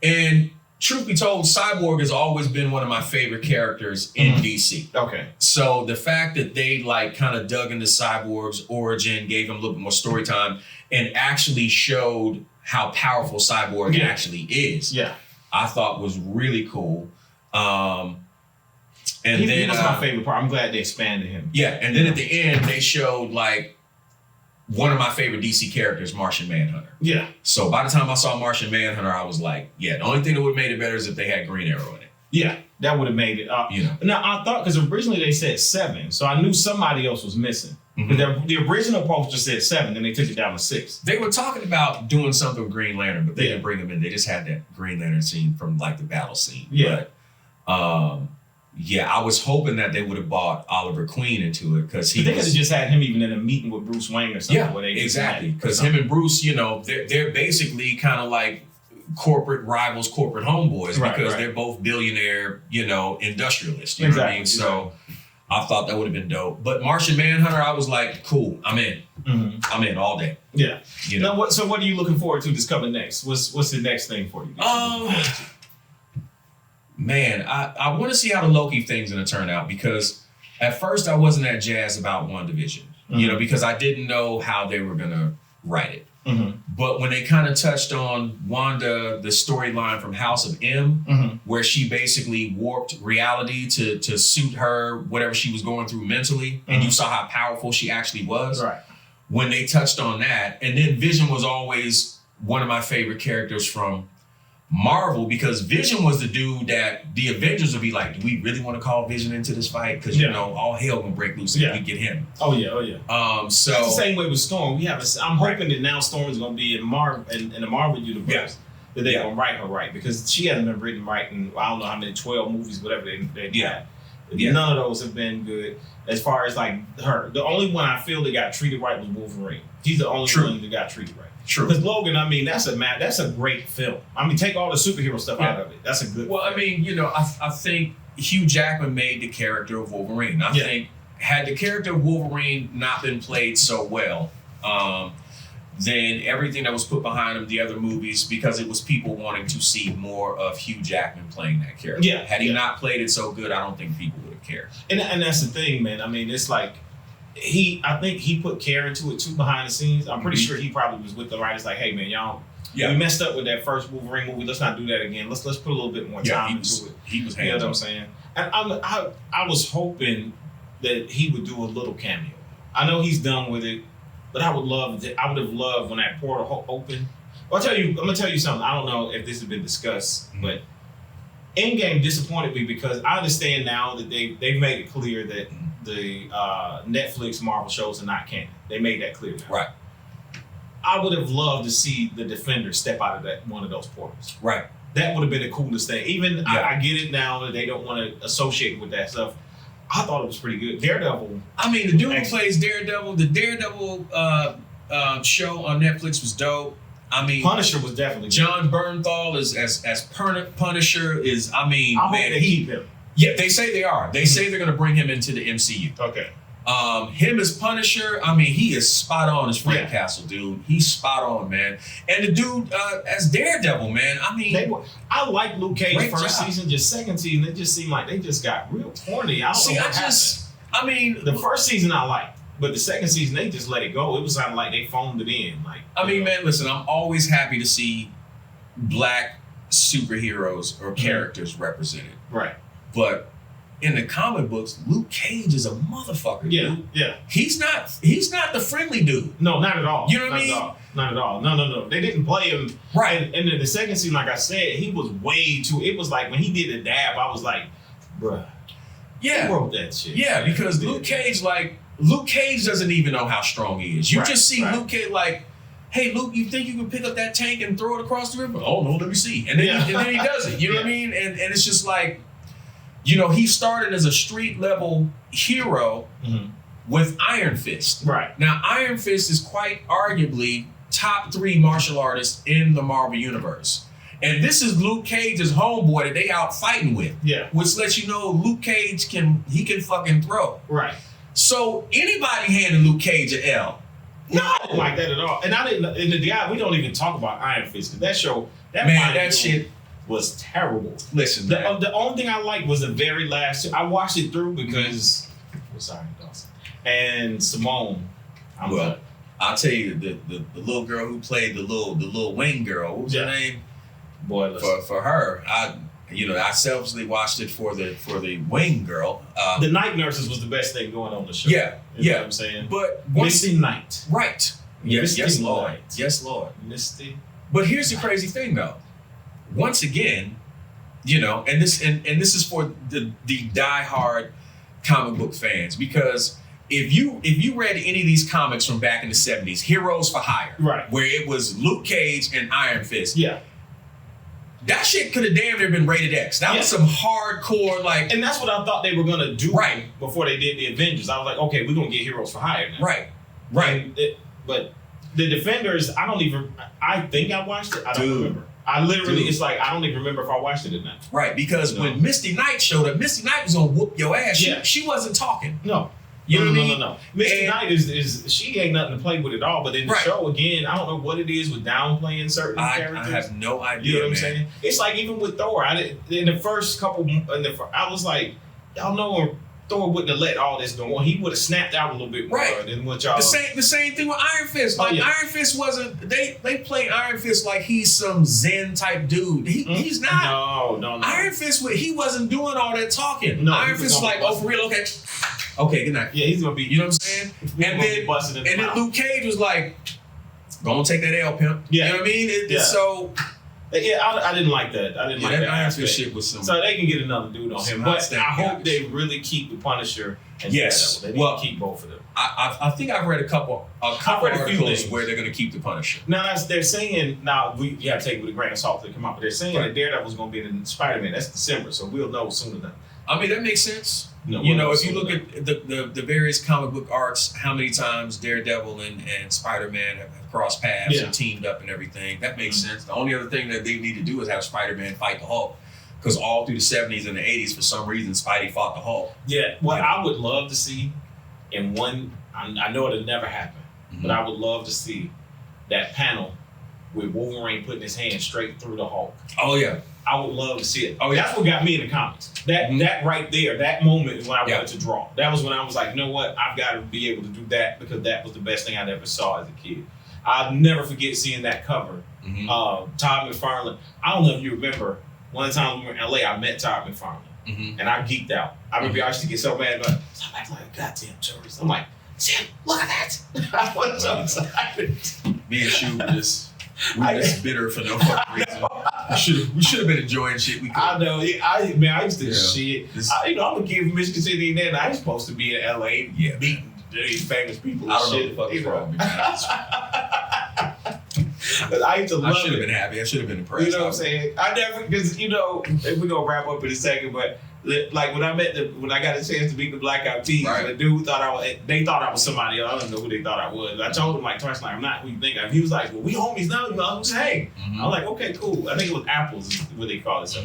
And truth be told, Cyborg has always been one of my favorite characters in DC. Okay. So the fact that they like kind of dug into Cyborg's origin, gave him a little bit more story time, and actually showed how powerful Cyborg actually is, I thought was really cool. And he was my favorite part. I'm glad they expanded him. Yeah, and then at the end they showed like one of my favorite DC characters, Martian Manhunter. Yeah. So by the time I saw Martian Manhunter, I was like, the only thing that would have made it better is if they had Green Arrow in it. Yeah, that would have made it. Now, I thought, because originally they said 7, so I knew somebody else was missing. But the original poster said 7, then they took it down to 6. They were talking about doing something with Green Lantern, but they didn't bring him in. They just had that Green Lantern scene from like the battle scene. Yeah. But, I was hoping that they would have bought Oliver Queen into it because they could have just had him even in a meeting with Bruce Wayne or something. Yeah, exactly. Because him and Bruce, they're basically kind of like corporate rivals, corporate homeboys because they're both billionaire, industrialists. You know what I mean? So I thought that would have been dope. But Martian Manhunter, I was like, cool, I'm in. I'm in all day. Yeah. Now, what are you looking forward to this coming next? What's the next thing for you? Man, I want to see how the Loki thing's going to turn out because at first I wasn't that jazzed about WandaVision, because I didn't know how they were going to write it. But when they kind of touched on Wanda, the storyline from House of M, where she basically warped reality to suit her, whatever she was going through mentally, and you saw how powerful she actually was. Right. When they touched on that, and then Vision was always one of my favorite characters from Marvel because Vision was the dude that the Avengers would be like, do we really want to call Vision into this fight? Because all hell gonna break loose if we get him. Oh yeah. So it's the same way with Storm. I'm hoping that now Storm is gonna be in the Marvel universe. That they're gonna write her right because she hasn't been written right in I don't know how many 12 movies, whatever they had. None of those have been good as far as like her. The only one I feel that got treated right was Wolverine. He's the only one that got treated right. True. Because Logan, that's a great film. I mean, take all the superhero stuff out of it. That's a good film. I mean, I think Hugh Jackman made the character of Wolverine. I think had the character of Wolverine not been played so well, then everything that was put behind him, the other movies, because it was people wanting to see more of Hugh Jackman playing that character. Yeah. Had he not played it so good, I don't think people would have cared. And that's the thing, man. I mean, it's like I think he put care into it too behind the scenes. I'm pretty sure he probably was with the writers like, hey man, y'all, we messed up with that first Wolverine movie. Let's not do that again. Let's put a little bit more time into it. He was hands-on. You know what I'm saying? And I was hoping that he would do a little cameo. I know he's done with it, but I would have loved when that portal opened. Well, I'm gonna tell you something. I don't know if this has been discussed, but Endgame disappointed me because I understand now that they've made it clear that the Netflix Marvel shows are not canon. They made that clear now. Right. I would have loved to see the Defenders step out of one of those portals. Right. That would have been the coolest thing. Even I get it now that they don't want to associate with that stuff. I thought it was pretty good. Daredevil. I mean, the dude who plays Daredevil, the Daredevil show on Netflix was dope. I mean, Punisher was definitely John Bernthal as Punisher is. I mean, I hope they keep him. Yeah, they say they are. They say they're going to bring him into the MCU. Okay. Him as Punisher, I mean, he is spot on as Frank Castle, dude. He's spot on, man. And the dude as Daredevil, man. I mean, I like Luke Cage first job. season, just second season, it just seemed like they just got real corny. I don't know what happened. I mean, the first season I liked, but the second season they just let it go. It was sounding like they phoned it in. Like, I mean, man, listen, I'm always happy to see black superheroes or characters represented. Right. But in the comic books, Luke Cage is a motherfucker. Yeah, dude. yeah. He's not the friendly dude. No, not at all. You know what I mean? Not at all. No. They didn't play him. Right. And in the second scene, like I said, he was way too. It was like when he did the dab, I was like, bruh. Yeah. Who wrote that shit? Yeah, because Luke Cage doesn't even know how strong he is. You just see Luke Cage like, hey, Luke, you think you can pick up that tank and throw it across the river? Oh, no, let me see. And then, and then he does it. You know what I mean? And it's just like, you know, he started as a street level hero with Iron Fist. Right. Now, Iron Fist is quite arguably top 3 martial artists in the Marvel Universe. And this is Luke Cage's homeboy that they out fighting with. Yeah. Which lets you know Luke Cage can fucking throw. Right. So anybody handing Luke Cage an L. No, I didn't like that at all. And I didn't. In the we don't even talk about Iron Fist. That show, that shit was terrible. Listen, the only thing I liked was the very last. I watched it through because, sorry, Dawson and Simone. I'll tell you the little girl who played the little wing girl. What was her name? Boy, for her, I selfishly watched it for the wing girl. The Night Nurses was the best thing going on the show. Yeah, you know what I'm saying. But Misty Knight, right? Yes, Lord. Knight. Yes, Lord. Misty. But here's the crazy thing, though. Once again, you know, and this is for the diehard comic book fans, because if you read any of these comics from back in the 70s, Heroes for Hire, right, where it was Luke Cage and Iron Fist, that shit could have damn near been rated X. That was some hardcore, like... And that's what I thought they were going to do before they did the Avengers. I was like, okay, we're going to get Heroes for Hire now. Right. But the Defenders, I think I watched it. I don't remember. I literally, it's like, I don't even remember if I watched it or not. Right, because when Misty Knight showed up, Misty Knight was going to whoop your ass. She wasn't talking. No. You know what I mean? No. Misty Knight is she ain't nothing to play with at all. But in the show, again, I don't know what it is with downplaying certain characters. I have no idea. You know what I'm saying? It's like even with Thor. In the first couple, I was like, y'all know Thor wouldn't have let all this go on. He would have snapped out a little bit more than what y'all. The same thing with Iron Fist. Like Iron Fist wasn't. They play Iron Fist like he's some Zen type dude. He's not. No. Iron Fist, he wasn't doing all that talking. No, Iron Fist was like, oh, for real, okay. Okay, good night. Yeah, he's gonna be. You know what I'm saying? And then Luke Cage was like, "Go and take that L, pimp." Yeah. You know what I mean? So. Yeah, I didn't like that. I didn't like that. Iron Fist shit was some. So they can get another dude on him, but I hope they really keep the Punisher. And they need to keep both of them. I think I've read a couple articles where they're gonna keep the Punisher. Now they're saying you have to take it with a grain of salt to come out, but they're saying that Daredevil's gonna be in Spider-Man. That's December, so we'll know soon enough. I mean, that makes sense. If you look at the various comic book arcs, how many times Daredevil and Spider-Man have crossed paths and teamed up and everything, that makes sense. The only other thing that they need to do is have Spider-Man fight the Hulk, because all through the 70s and the 80s, for some reason, Spidey fought the Hulk. Yeah, what I would love to see, I know it'll never happen, but I would love to see that panel with Wolverine putting his hand straight through the Hulk. Oh, yeah. I would love to see it. Oh, yeah. That's what got me in the comics. That right there, that moment is when I wanted to draw. That was when I was like, you know what? I've got to be able to do that, because that was the best thing I ever saw as a kid. I'll never forget seeing that cover. Todd McFarlane. I don't know if you remember, one time we were in LA, I met Todd McFarlane. And I geeked out. I remember I used to get so mad, but I'm like, goddamn tourist. I'm like, Tim, look at that. I was so excited. Me and Shu were just bitter for no fucking reason. We should have been enjoying shit. I know. I used to shit. I'm a kid from Michigan City, and then I was supposed to be in LA meeting these famous people. I don't know what the fuck wrong with me. I used to love it. I should have been happy. I should have been impressed. You know what I'm saying? I never, because we're gonna wrap up in a second, but like when I got a chance to meet the Black Eyed Peas, the dude they thought I was somebody else. I don't know who they thought I was. I told him like twice, like, I'm not who you think I am. He was like, well, we homies now, let's hang. I was like, okay, cool. I think it was Apples is what they call it. So.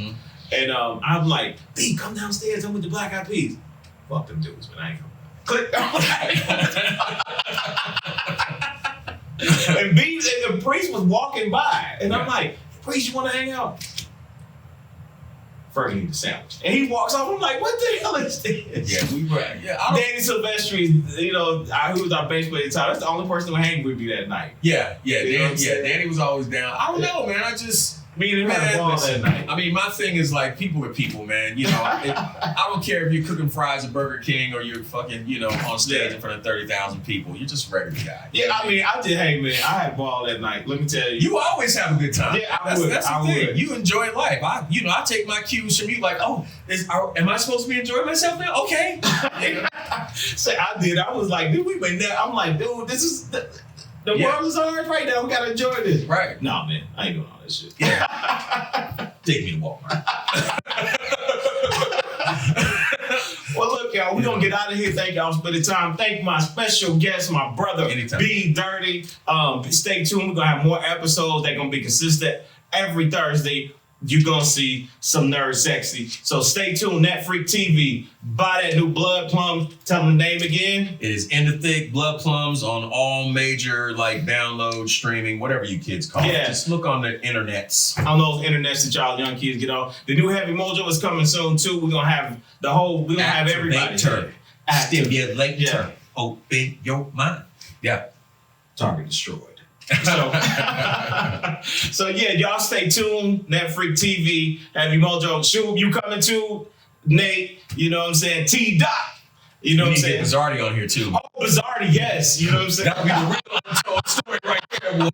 And I'm like, B, come downstairs, I'm with the Black Eyed Peas. Fuck them dudes, man, I ain't coming. Click. And the priest was walking by, and I'm like, priest, you want to hang out? Fergie need a sandwich. And he walks off. I'm like, what the hell is this? Yeah, we were. Danny Silvestri, who was our bass player at the time, that's the only person who hang with me that night. Danny was always down. I don't know, man. I just, Me and him had a ball that night. I mean, my thing is like people are people, man. You know, I don't care if you're cooking fries at Burger King or you're fucking, you know, on stage in front of 30,000 people. You're just a regular guy. Yeah, I mean, hey man, I had a ball that night. Let me tell you. You always have a good time. Yeah, that's the thing. You enjoy life. I take my cues from you. Like, oh, am I supposed to be enjoying myself now? Okay. So I did. I was like, dude, we went there. I'm like, dude, this is the world is ours right now. We gotta enjoy this. Right. Nah, man, I ain't doing all this shit. Yeah. Take me to Walmart. Well, look, y'all, we're gonna get out of here. Thank y'all for spending time. Thank my special guest, my brother, Anytime. B Dirty. Stay tuned. We're gonna have more episodes. They're gonna be consistent every Thursday. You're gonna see some Nerdsexy. So stay tuned. NETFREQtv. Buy that new Blood Plum. Tell them the name again. It is In the Thick Blood Plums on all major like download, streaming, whatever you kids call it. Just look on the internets. On those internets that y'all young kids get on. The new Heavy Mojo is coming soon too. We're gonna have have everybody. Stimulate. Yeah. Open your mind. Yeah. Target destroyed. So, so yeah, y'all stay tuned. NETFREQtv, Heavy Mojo. Shoot, you coming too, Nate? You know what I'm saying? T Dot. You know what I'm saying? Get Bizzardi on here too. Oh, Bizzardi, yes. You know what I'm saying? That'll be the real untold story right there, boy.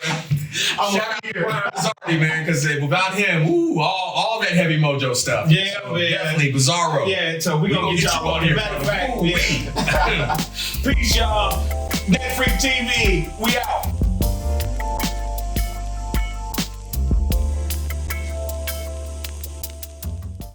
Shout out to Bizzardi, man, because without him, all that Heavy Mojo stuff. Yeah, so man. Definitely Bizarro. Yeah, so we're gonna get y'all on here. Matter of fact, yeah. Peace, y'all. NETFREQtv, we out.